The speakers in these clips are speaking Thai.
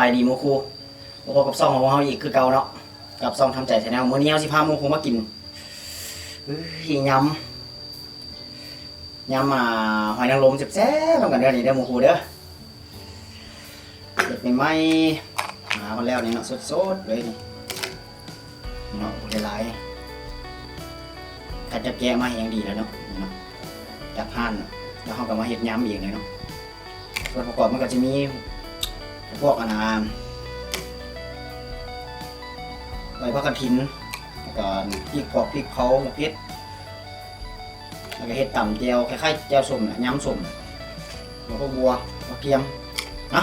ายดีโมคูโมโคกับซองของเราอีกคือเก่าเนาะกับซองทำใจแชนแนลมื้อนี้เอาสิพาโมคูมากินยำหอยนางรมแซ่บๆกันเด้อนี่เด้อโมคูเด้อเด็ดใหม่ๆมาคนแล้วนี่เนาะสดๆเลยนี่เนาะหลายๆถ้าจะแกะมาอย่างดีแล้วเนาะจากหั่นแล้วเขาก็มาเฮ็ดยำเองเลยเนาะส่วนประกอบมันก็จะมีพวกใบผักกระถินแล้วก็พริกเผามะเขือแล้วก็เห็ดต่ำเจียวคล้ายๆเจียวส้มยำส้มแล้วก็บัวกระเทียมนะ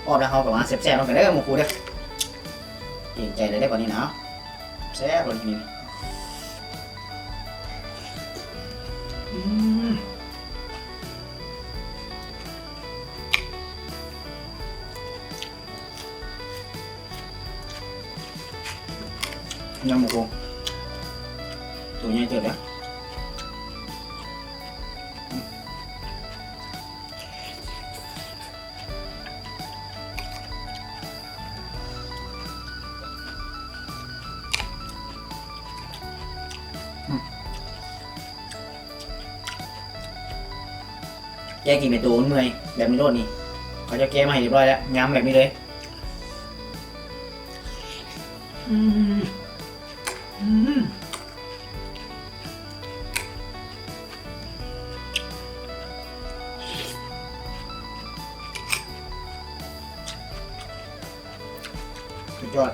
พอแล้วเขาประมาณแซ่บๆลงไปได้อหมูคูเด้อเก่งใจเลยได้กว่านี้นะแซ่บกว่านี้ยำหมูคูตัวใหญ่เติบแล้วแกกินไปตัวเมื่อยแบบนี้โลดนี่เขาจะแก้มาให้เรียบร้อยแล้วยำแบบนี้เลยสุดยอด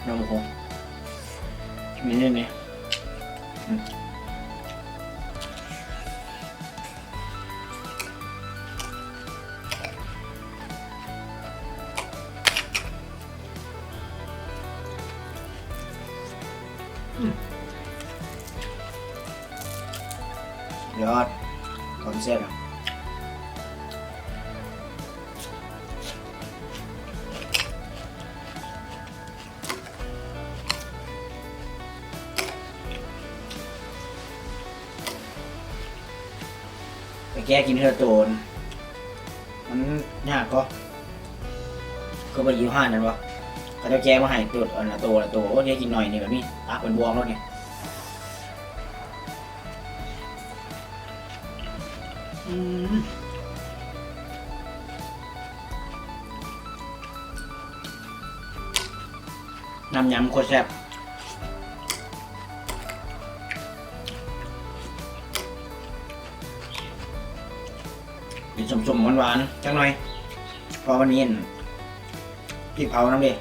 น้ำมันคงมีนี่ยอดคอนเซ็ปต์ไปแก้กินเทือโจนมันยากก็ไปยิ้วห้านั่นวะเขาจะแก้มาให้ตัวละตัวโอ้ยกินหน่อยนี่แบบนี้ตาเป็นบวมแล้วเนี่ยน้ำยำโคตรแซ่บเป็นสมๆหวานๆจังหน่อยพอวันนี้พริกเผาน้ำดิ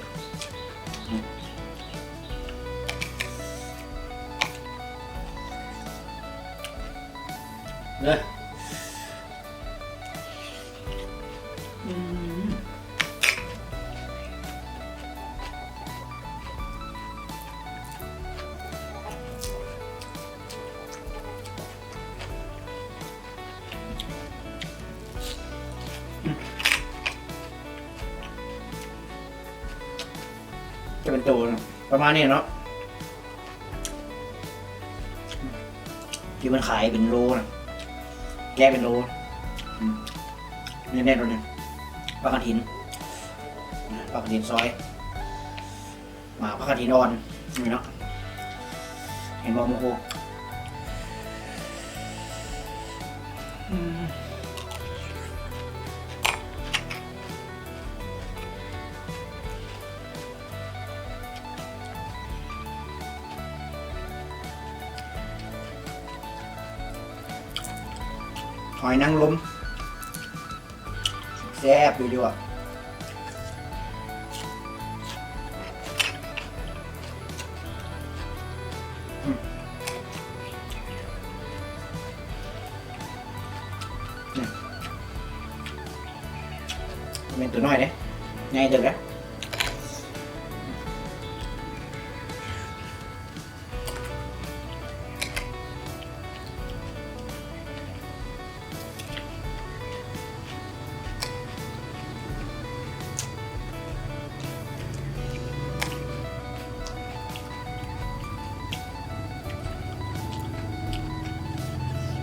เลยจะเป็นตัวประมาณนี้เนาะที่มันขายเป็นโลนะแก้เป็นโลแน่ๆตัวนึงปลากระถินซอยมาปลากระถินอ่อนนี่เนาะเห็นบอกมุกหอยนางรมแซ่บอยู่ๆเป็นตัวน้อยเด้ง่ายเด็กนะ อ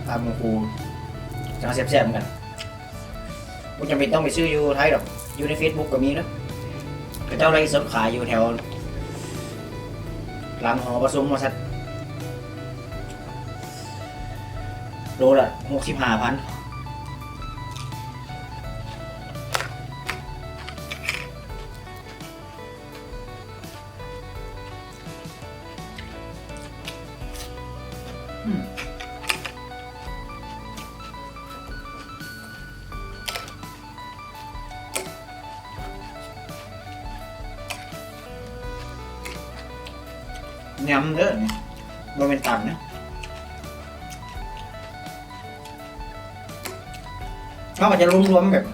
ตามครูจะแซ่บๆเหมือนกันไม่จำเป็นต้องไปซื้ออยู่ไทยหรอกอยู่ใน Facebook ก็มีนะพระเจ้าไรสดขายอยู่แถวหลังหอประชุมมาสักโลละ65,000ยำเด้อเนี่ยบ่เป็นตันนะเขาอาจจะรวมๆแบบ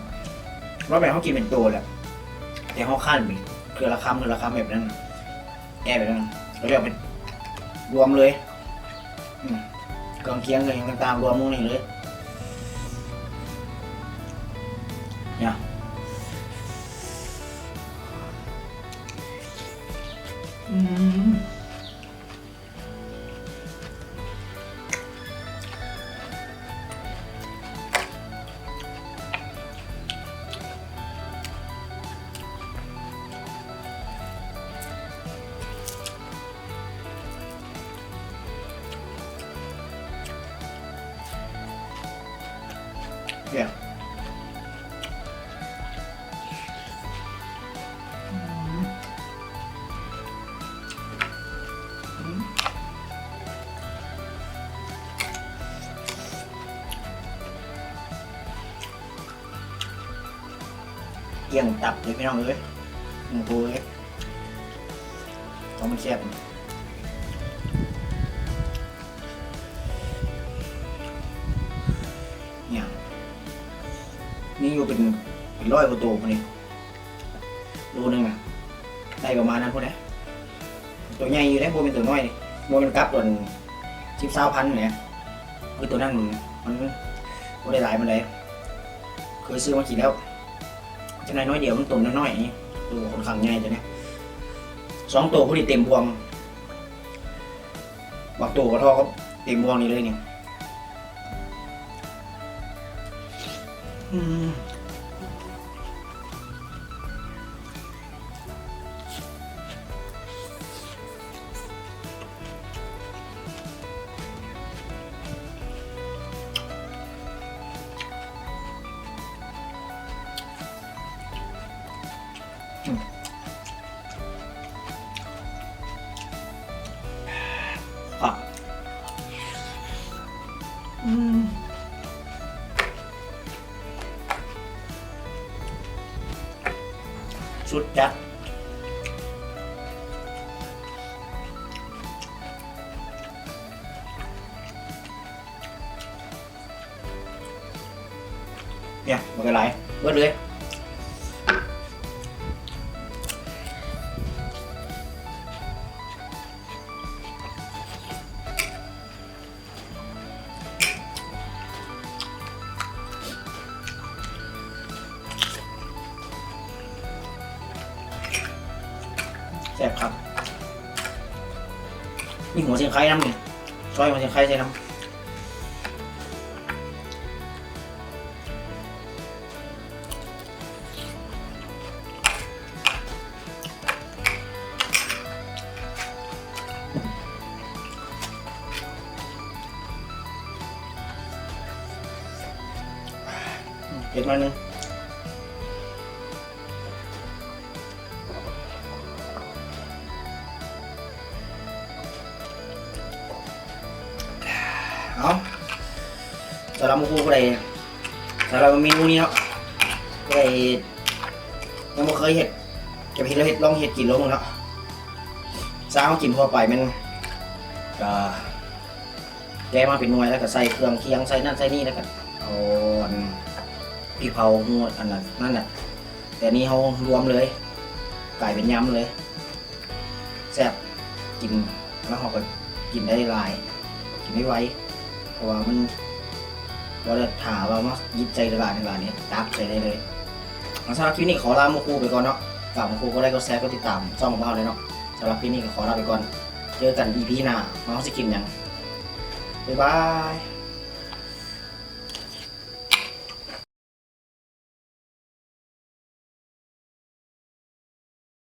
ว่าแบบเขากินเป็นตัวแหละแต่เขาขั้นไปคือละคำแบบนั้นแอบแบบนั้นเราเรียกเป็นรวมเลยเครื่องเคียงอะไรต่างๆรวมลงนี่เลยเนี่ยเนี่ยเกี่ยงตับเลยพี่น้องเลยมึงกูเลยต้องมันแซ่บเนี่ยนี่อยู่เป็น100 กว่าตัวคนนี้รูนึงอ่ะได้ประมาณนั้นพวกนี้ตัวใหญ่อยู่นะโบเป็นตัวน้อยโบเป็นกับตัว10,000เนี่ยคือตัวนั้นมันโบได้หลายมันเลยเคยซื้อมากี่แล้วจะไหนน้อยเดียวมันตุ่มน้อยๆนี่ตัวคนขังใหญ่ตัวนี้2 ตัวพอดีเต็มพวงบางตัวก็ทอเขาเต็มพวงนี่เลยเนี่ยสุดจัดเนี่ยไม่เป็นไรเบิดเลยแซ่บครับมีหัวเชียงไคน้ำนี่ซอยหัวเชียงไคใส่น้ำเผ็ดมาหนึ่งเอาสำหรับมูก็ได้สำหรับเมนูนี้เนาะก็ได้ยังไม่เคยเห็ดจะไปเห็ดแล้วเห็ดลองเห็ดกินแล้วมึงเนาะซาเขากินทั่วไปมันก็แกมาเป็นหน่วยแล้วก็ใส่เครื่องเคียงใส่นั่นใส่นี่แล้วก็เอาพริกเผาหัวอันนั้นนั่นแหละแต่นี้เขารวมเลยไก่เป็นยำเลยแซ่บกินแล้วเขาก็กินได้หลายกินไม่ไหวเพราะว่ามันเราจะถามว่ามายิบใจตลาดในร้านนี้ตักใส่ได้เลยสำหรับคลิปนี้ขอลาโมคูไปก่อนเนาะฝากโมคูก็ได้ก็แชร์ก็ติดตามช่องของเราเลยเนาะสำหรับคลิปนี้ก็ขอลาไปก่อนเจอกัน EP หน้ามาเขาจะกินยังบ๊ายบาย